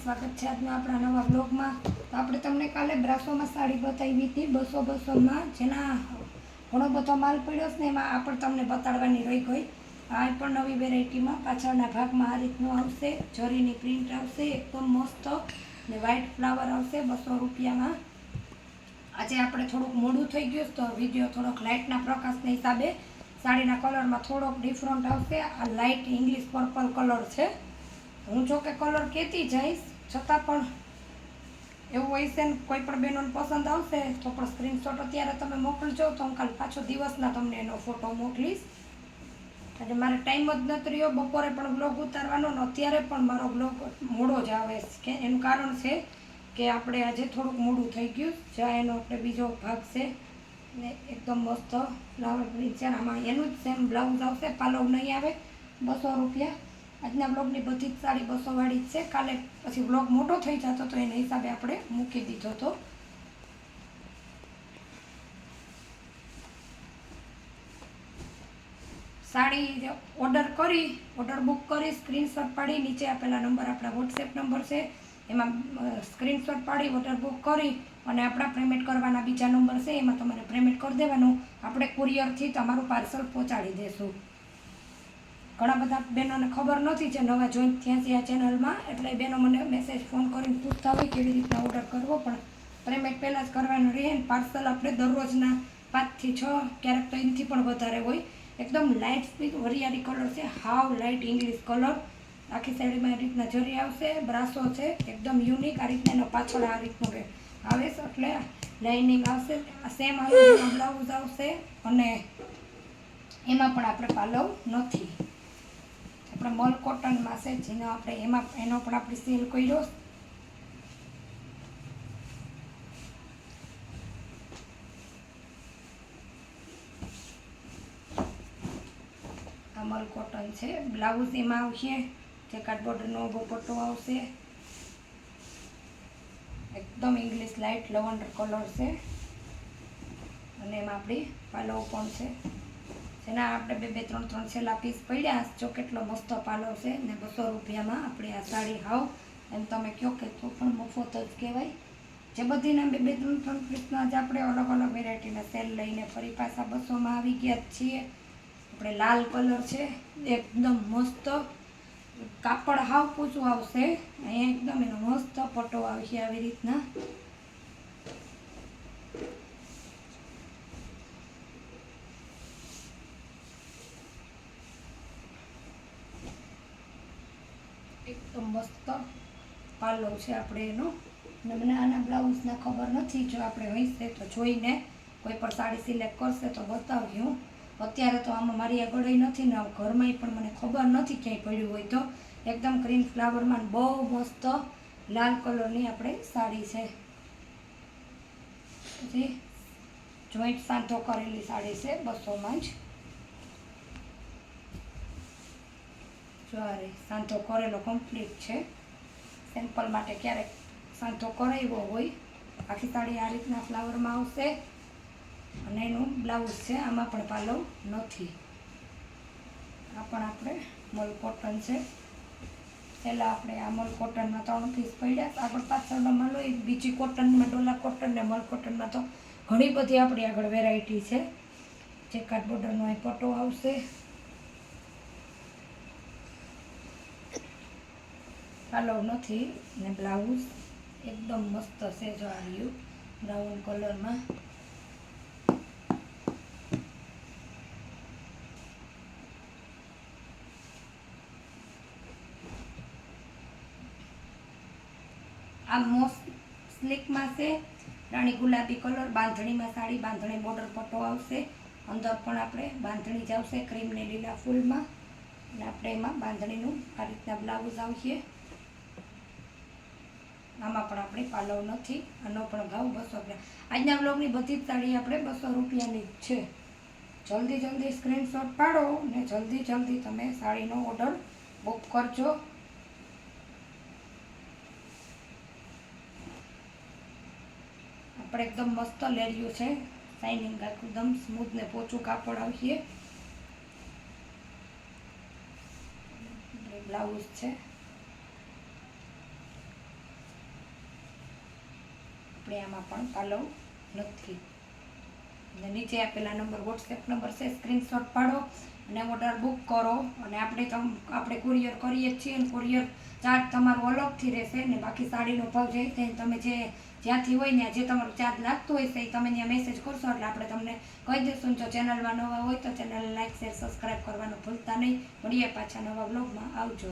સ્વાગત છે આજના આપણા નવા બ્લોગમાં। તો આપણે તમને કાલે બ્રાસોમાં સાડી બતાવી હતી 200-200માં, જેના ઘણો બધો માલ પડ્યો છે ને, એમાં આપણે તમને બતાડવાની રહી ગઈ। આ પણ નવી વેરાયટીમાં પાછળના ભાગમાં આ રીતનું આવશે, જરીની પ્રિન્ટ આવશે એકદમ મસ્ત ને વ્હાઇટ ફ્લાવર આવશે 200 રૂપિયામાં। આજે આપણે થોડુંક મોડું થઈ ગયું તો વિડીયો થોડોક લાઇટના પ્રકાશના હિસાબે સાડીના કલરમાં થોડોક ડિફરન્ટ આવશે। આ લાઇટ ઇંગ્લિશ પર્પલ કલર છે। હું જો કે કલર કહેતી જઈશ, છતાં પણ એવું હોય છે ને, કોઈ પણ બહેનોને પસંદ આવશે તો પણ સ્ક્રીનશોટ અત્યારે તમે મોકલજો, તો હું કાલ પાછો દિવસના તમને એનો ફોટો મોકલીશ। આજે મારે ટાઈમ જ નથી રહ્યો, બપોરે પણ બ્લોગ ઉતારવાનો ને અત્યારે પણ મારો બ્લોગ મોડો જ આવે છે। એનું કારણ છે કે આપણે આજે થોડુંક મોડું થઈ ગયું। જ્યાં એનો આપણે બીજો ભાગ છે ને એકદમ મસ્ત ફ્લાવર પ્રિન્ટ છે। આમાં એનું જ સેમ બ્લાઉઝ આવશે, પાલવ નહીં આવે, 200 રૂપિયા। આજના બ્લોગની બધી જ સાડી 200 વાળી જ છે। કાલે પછી બ્લોગ મોટો થઈ જતો તો એના હિસાબે આપણે મૂકી દીધો હતો। સાડી ઓર્ડર બુક કરી સ્ક્રીનશોટ પાડી, નીચે આપેલા નંબર આપણા વોટ્સએપ નંબર છે, એમાં સ્ક્રીનશોટ પાડી ઓર્ડર બુક કરી અને આપણા પેમેન્ટ કરવાના બીજા નંબર છે, એમાં તમારે પેમેન્ટ કરી દેવાનું। આપણે કુરિયરથી તમારું પાર્સલ પહોંચાડી દઈશું। ઘણા બધા બહેનોને ખબર નથી જે નવા જોઈન થયા છે આ ચેનલમાં, એટલે બહેનો મને મેસેજ ફોન કરીને પૂછતા હોય કેવી રીતના ઓર્ડર કરવો, પણ પેમેન્ટ પહેલાં જ કરવાનું રહે ને પાર્સલ આપણે દરરોજના 5 થી 6, ક્યારેક તો એનાથી પણ વધારે હોય। એકદમ લાઇટ સ્પીક વરિયાળી કલર છે, હાવ લાઇટ ઇંગ્લિશ કલર। આખી સાડીમાં આ રીતના જરી આવશે, બ્રાસો છે એકદમ યુનિક। આ રીતના એનો પાછળ આ રીતનું આવે છે, એટલે લાઇનિંગ આવશે, સેમ આવે બ્લાઉઝ આવશે અને એમાં પણ આપણે પાલવ નથી, આપણે મલ કોટનમાં છે, જેનો આપણે એનો પણ આપણે સેલ કર્યો। આ મલ કોટન છે, બ્લાઉઝ એમાં આવશે, જે કાર્ડબોર્ડનો પટ્ટો આવશે, એકદમ ઇંગ્લિશ લાઇટ લવંડર કલર છે અને એમાં આપણી પાલવ પણ છે, જેના આપણે 2-3 છેલ્લા પીસ પડ્યા। જો કેટલો મસ્ત પાલવ છે ને 200 રૂપિયામાં આપણે આ સાડી હાવ એમ તમે કહો કે તો પણ મફત જ કહેવાય। જે બધીના 2-3 પીસના જ આપણે અલગ અલગ વેરાયટીના સેલ લઈને ફરી પાછા 200માં આવી ગયા છીએ। આપણે લાલ કલર છે, એકદમ મસ્ત કાપડ હાવ પૂછું આવશે, અહીંયા એકદમ એનો મસ્ત પટ્ટો આવશે આવી રીતના। એકદમ મસ્ત પાલવ છે આપણે એનો, અને મને આના બ્લાઉઝના ખબર નથી, જો આપણે હશે તો જોઈને કોઈ પણ સાડી સિલેક્ટ કરશે તો બતાવ્યું। અત્યારે તો આમાં મારી આ ગળાઈ નથી ને, ઘરમાંય પણ મને ખબર નથી ક્યાંય પડ્યું હોય તો। એકદમ ગ્રીન ફ્લાવરમાં બહુ મસ્ત લાલ કલરની આપણે સાડી છે, પછી જોઈન્ટ સાંધો કરેલી સાડી છે 200માં જ। જો આ સાંધો કરેલો કમ્પ્લીટ છે, સેમ્પલ માટે ક્યારેક સાંધો કરાવ્યો હોય। આખી સાડી આ રીતના ફ્લાવરમાં આવશે અને એનું બ્લાઉઝ છે, આમાં પણ પાલવ નથી। આ પણ આપણે મલ કોટન છે, પહેલાં આપણે આ મલ કોટનમાં 3 પીસ પડ્યા, આગળ પાછળનો મલ હોય, બીજી કોટનમાં ડોલા કોટન ને મલ કોટનમાં તો ઘણી બધી આપણી આગળ વેરાયટી છે। જે કાર્ડબોર્ડરનો અહીં પટ્ટો આવશે, પાલવ નથી ને બ્લાઉઝ એકદમ મસ્ત છે। જો આ રહ્યું બ્રાઉન કલરમાં, આ મોસ્ટ સ્લીકમાં છે, રાણી ગુલાબી કલર, બાંધણીમાં સાડી, બાંધણી બોર્ડર પટ્ટો આવશે, અંદર પણ આપણે બાંધણી જ આવશે ક્રીમ ને લીલા ફૂલમાં, અને આપણે એમાં બાંધણીનું આ રીતના બ્લાઉઝ આવશે। આમાં પણ આપણે પાલવ નથી, આનો પણ ભાવ 200 રૂપિયા। આજના બ્લોગની બધી જ સાડી આપણે 200 રૂપિયાની જ છે। જલ્દી સ્ક્રીનશોટ પાડો ને જલ્દી તમે સાડીનો ઓર્ડર બુક કરજો। આપણે એકદમ મસ્ત લેરિયું છે, શાઇનિંગ એકદમ સ્મૂથ ને પોચું કાપડ આવશે। બ્લાઉઝ છે, આપણે આમાં પણ પાલવ નથી. અને નીચે આપેલા નંબર વોટ્સએપ નંબર છે, સ્ક્રીનશોટ પાડો અને ઓર્ડર બુક કરો. અને આપણે કુરિયર કરીએ જ છીએ અને કુરિયર ચાર્જ તમારો અલગથી રહેશે. ને બાકી સાડીનો ભાવ જે તે તમે જ્યાંથી હોય ત્યાં જે તમારો ચાર્જ લાગતો હોય છે એ તમે ત્યાં મેસેજ કરશો એટલે આપણે તમને કહી દઈશું. જો ચેનલમાં નવા હોય તો ચેનલ લાઈક શેર સબસ્ક્રાઈબ કરવાનું ભૂલતા નહીં. મળીએ પાછા નવા બ્લોગમાં. આવજો.